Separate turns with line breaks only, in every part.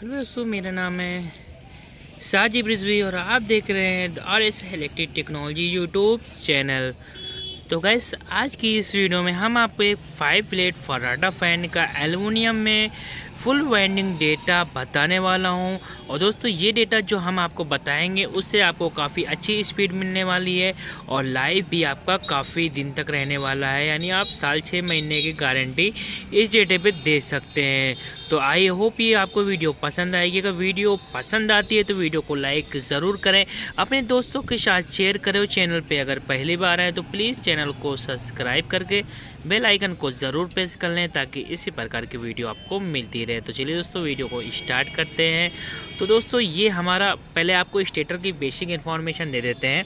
Hello दोस्तों, मेरा नाम है साजिब रिजवी और आप देख रहे हैं RS electric technology YouTube channel. तो गैस, आज की इस वीडियो में हम आपको एक 5 प्लेट फराटा फ़ैन का एलुमिनियम में फुल वाइंडिंग डेटा बताने वाला हूं। और दोस्तों, ये डेटा जो हम आपको बताएंगे उससे आपको काफ़ी अच्छी स्पीड मिलने वाली है और लाइफ भी आपका काफ़ी दिन तक रहने वाला है, यानी आप साल 6 महीने की गारंटी इस डेटे पे दे सकते हैं। तो आई होप ये आपको वीडियो पसंद आएगी। अगर वीडियो पसंद आती है तो वीडियो को लाइक ज़रूर करें, अपने दोस्तों के साथ शेयर करें। चैनल पे अगर पहली बार आए तो प्लीज़ चैनल को सब्सक्राइब करके बेल आइकन को ज़रूर प्रेस कर लें ताकि इसी प्रकार की वीडियो आपको मिलती रहे। तो चलिए दोस्तों, वीडियो को स्टार्ट करते हैं। तो दोस्तों, ये हमारा पहले आपको स्टेटर की बेसिक इन्फॉर्मेशन दे देते हैं।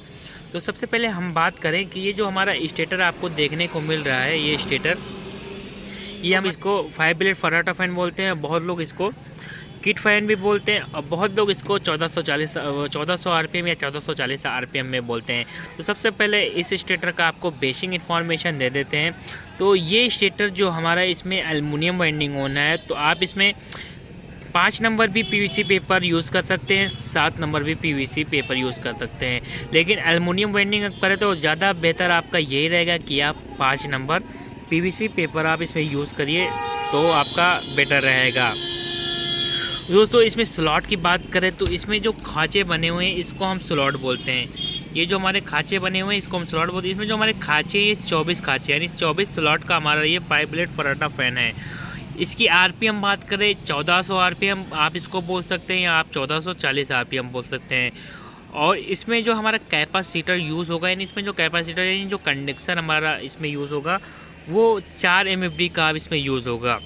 तो सबसे पहले हम बात करें कि ये जो हमारा स्टेटर आपको देखने को मिल रहा है, ये स्टेटर, ये हम इसको 5 प्लेट फराटा फ़ैन बोलते हैं। बहुत लोग इसको किट फ़ैन भी बोलते हैं और बहुत लोग इसको 1400 RPM या 1440 RPM में बोलते हैं। तो सबसे पहले इस स्टेटर का आपको बेसिक इन्फॉर्मेशन दे देते हैं। तो ये स्टेटर जो हमारा, इसमें एल्युमिनियम वाइंडिंग होना है। तो आप इसमें 5 नंबर भी PVC पेपर यूज़ कर सकते हैं, 7 नंबर भी PVC पेपर यूज़ कर सकते हैं। लेकिन एल्युमिनियम वाइंडिंग करें तो ज़्यादा बेहतर आपका यही रहेगा कि आप 5 नंबर PVC पेपर आप इसमें यूज़ करिए, तो आपका बेटर रहेगा। दोस्तों, इसमें स्लॉट की बात करें तो इसमें जो खाँचे बने हुए हैं इसको हम स्लॉट बोलते हैं। ये जो हमारे खाँचे बने हुए हैं इसको हम स्लॉट बोलते हैं। इसमें जो हमारे खाँचे, ये 24 खाँचे, यानी 24 स्लॉट का हमारा ये 5 प्लेट फराटा फ़ैन है। इसकी RPM बात करें 1400 RPM आप इसको बोल सकते हैं, या आप 1440 RPM बोल सकते हैं। और इसमें जो हमारा कैपेसिटर यूज़ होगा, यानी इसमें जो कैपेसिटर, यानी जो कंडक्टर हमारा इसमें यूज़ होगा, वो 4 MFD का अब इसमें यूज़ होगा।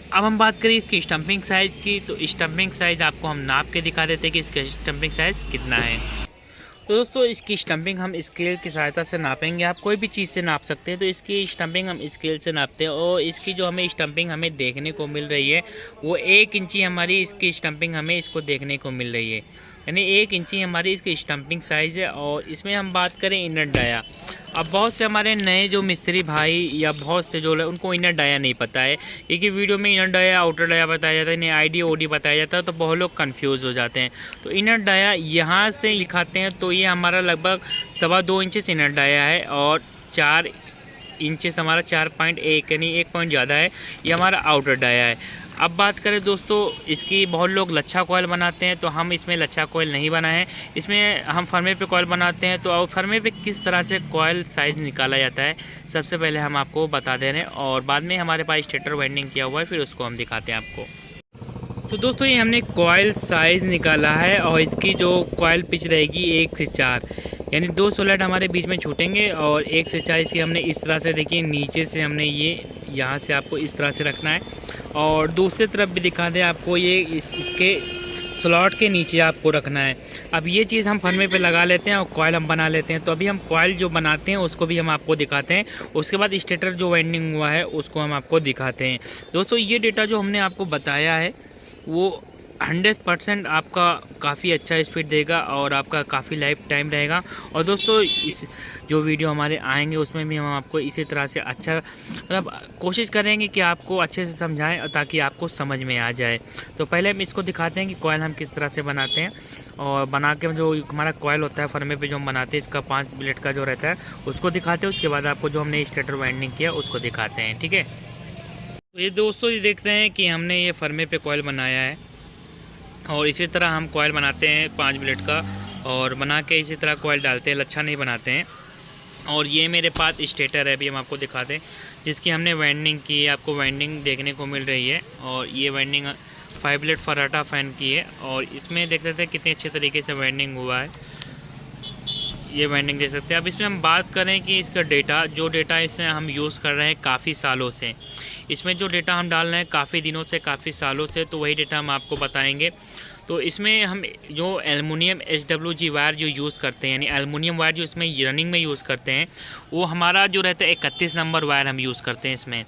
अब हम बात करें इसकी स्टम्पिंग साइज़ की, तो स्टम्पिंग साइज़ आपको हम नाप के दिखा देते हैं कि इसका स्टम्पिंग साइज़ कितना है। तो दोस्तों, इसकी स्टम्पिंग हम स्केल की सहायता से नापेंगे। आप कोई भी चीज़ से नाप सकते हैं। तो इसकी स्टम्पिंग हम स्केल से नापते हैं और इसकी जो हमें स्टम्पिंग हमें देखने को मिल रही है वो 1 इंची हमारी इसकी स्टम्पिंग हमें इसको देखने को मिल रही है, यानी 1 इंची हमारी इसकी स्टम्पिंग साइज़ है। और इसमें हम बात करें इनर डाया, अब बहुत से हमारे नए जो मिस्त्री भाई या बहुत से जो लोग, उनको इनर डाया नहीं पता है, क्योंकि वीडियो में इनर डाया आउटर डाया बताया जाता है, इन्हें ID OD बताया जाता है, तो बहुत लोग कंफ्यूज हो जाते हैं। तो इनर डाया यहाँ से लिखाते हैं, तो ये हमारा लगभग 2.25 इंचेस इनर डाया है और 4 इंचेस हमारा 4.1, यानी 1 पॉइंट ज़्यादा है, ये हमारा आउटर डाया है। अब बात करें दोस्तों, इसकी बहुत लोग लच्छा कॉयल बनाते हैं, तो हम इसमें लच्छा कॉयल नहीं बनाए हैं। इसमें हम फर्मे पे कॉयल बनाते हैं। तो फर्मे पे किस तरह से कॉयल साइज़ निकाला जाता है सबसे पहले हम आपको बता दे रहे हैं, और बाद में हमारे पास स्टेटर वाइंडिंग किया हुआ है, फिर उसको हम दिखाते हैं आपको। तो दोस्तों, ये हमने कॉयल साइज़ निकाला है और इसकी जो कॉयल पिच रहेगी 1 से 4, यानी 2 सोलेट हमारे बीच में छूटेंगे और 1 से 4 इसकी हमने इस तरह से, देखिए नीचे से हमने ये यहाँ से आपको इस तरह से रखना है। और दूसरी तरफ भी दिखा दें आपको, ये इसके स्लॉट के नीचे आपको रखना है। अब ये चीज़ हम फर्मे पे लगा लेते हैं और कॉयल हम बना लेते हैं। तो अभी हम कॉयल जो बनाते हैं उसको भी हम आपको दिखाते हैं, उसके बाद स्टेटर जो वाइंडिंग हुआ है उसको हम आपको दिखाते हैं। दोस्तों, ये डेटा जो हमने आपको बताया है वो 100% आपका काफ़ी अच्छा स्पीड देगा और आपका काफ़ी लाइफ टाइम रहेगा। और दोस्तों, इस जो वीडियो हमारे आएंगे उसमें भी हम आपको इसी तरह से अच्छा, मतलब कोशिश करेंगे कि आपको अच्छे से समझाएं ताकि आपको समझ में आ जाए। तो पहले हम इसको दिखाते हैं कि कॉयल हम किस तरह से बनाते हैं, और बना के जो हमारा कॉयल होता है फर्मे पे जो हम बनाते हैं, इसका 5 प्लेट का जो रहता है उसको दिखाते हैं। उसके बाद आपको जो हमने स्टेटर वाइंडिंग किया उसको दिखाते हैं, ठीक है। तो ये दोस्तों, ये देखते हैं कि हमने ये फर्मे पे कॉयल बनाया है और इसी तरह हम कॉयल बनाते हैं 5 प्लेट का, और बना के इसी तरह कॉयल डालते हैं, लच्छा नहीं बनाते हैं। और ये मेरे पास स्टेटर है, अभी हम आपको दिखाते हैं, जिसकी हमने वाइंडिंग की है, आपको वाइंडिंग देखने को मिल रही है। और ये वाइंडिंग 5 प्लेट फराटा फ़ैन की है, और इसमें देख सकते हैं कितने अच्छे तरीके से वाइंडिंग हुआ है, ये वाइंडिंग देख सकते हैं। अब इसमें हम बात करें कि इसका डेटा, जो डेटा इसमें हम यूज़ कर रहे हैं काफ़ी सालों से, इसमें जो डेटा हम डाल रहे हैं काफ़ी दिनों से, काफ़ी सालों से, तो वही डेटा हम आपको बताएंगे। तो इसमें हम जो एल्युमिनियम HWG वायर जो यूज़ करते हैं, यानी एल्युमिनियम वायर जो इसमें रनिंग में यूज़ करते हैं, वो हमारा जो रहता है 31 नंबर वायर हम यूज़ करते हैं। इसमें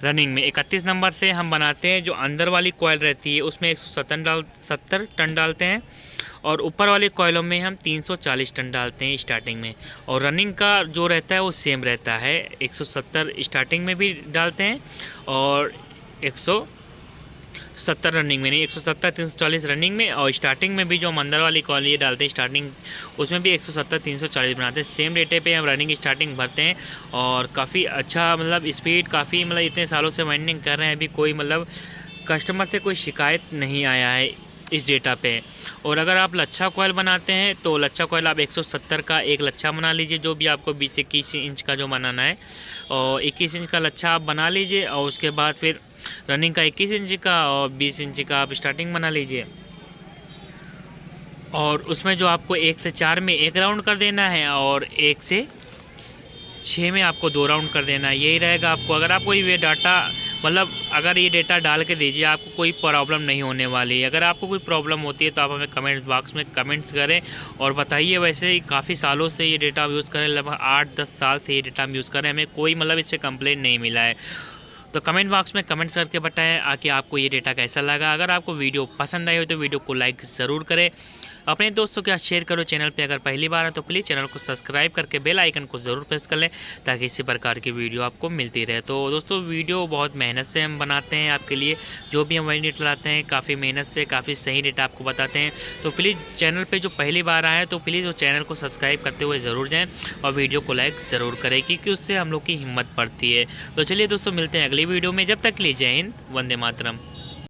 रनिंग में 31 नंबर से हम बनाते हैं। जो अंदर वाली कॉयल रहती है उसमें 170 टन डालते हैं, और ऊपर वाले कॉयलों में हम 340 टन डालते हैं स्टार्टिंग में। और रनिंग का जो रहता है वो सेम रहता है, 170 स्टार्टिंग में भी डालते हैं और 70 रनिंग में नहीं, 170 340 रनिंग में। और स्टार्टिंग में भी जो हम अंदर वाली कॉल ये डालते हैं स्टार्टिंग, उसमें भी 170 340 बनाते हैं। सेम रेटे पे हम रनिंग स्टार्टिंग भरते हैं और काफ़ी अच्छा मतलब स्पीड काफ़ी मतलब इतने सालों से वाइंडिंग कर रहे हैं, अभी कोई मतलब कस्टमर से कोई शिकायत नहीं आया है इस डेटा पे। और अगर आप लच्छा कोयल बनाते हैं तो लच्छा कोयल आप 170 का एक लच्छा बना लीजिए, जो भी आपको 20 21 इंच का जो बनाना है, और 21 इंच का लच्छा आप बना लीजिए। और उसके बाद फिर रनिंग का 21 इंच का और 20 इंच का आप स्टार्टिंग बना लीजिए। और उसमें जो आपको 1 से 4 में 1 राउंड कर देना है और 1 से 6 में आपको 2 राउंड कर देना है, यही रहेगा आपको। अगर आप कोई ये डाटा मतलब अगर ये डेटा डाल के दीजिए, आपको कोई प्रॉब्लम नहीं होने वाली। अगर आपको कोई प्रॉब्लम होती है तो आप हमें कमेंट बॉक्स में कमेंट्स करें और बताइए। वैसे ही काफ़ी सालों से ये डेटा हम यूज़ करें, लगभग 8-10 साल से ये डेटा हम यूज़ करें, हमें कोई मतलब इस पर कंप्लेंट नहीं मिला है। तो कमेंट बॉक्स में कमेंट्स करके बताएं आके आपको ये डेटा कैसा लगा। अगर आपको वीडियो पसंद आई हो तो वीडियो को लाइक ज़रूर करें, अपने दोस्तों के साथ शेयर करो। चैनल पे अगर पहली बार है तो प्लीज़ चैनल को सब्सक्राइब करके बेल आइकन को ज़रूर प्रेस कर लें, ताकि इसी प्रकार की वीडियो आपको मिलती रहे। तो दोस्तों वीडियो बहुत मेहनत से हम बनाते हैं आपके लिए, जो भी हम वाइंडिंग चलाते हैं काफ़ी मेहनत से काफ़ी सही डेटा आपको बताते हैं। तो प्लीज़ चैनल पर जो पहली बार आए तो प्लीज़ वो चैनल को सब्सक्राइब करते हुए ज़रूर जाएँ और वीडियो को लाइक ज़रूर करें, क्योंकि उससे हम लोग की हिम्मत बढ़ती है। तो चलिए दोस्तों मिलते हैं अगली वीडियो में, जब तक के लिए जय हिंद, वंदे मातरम।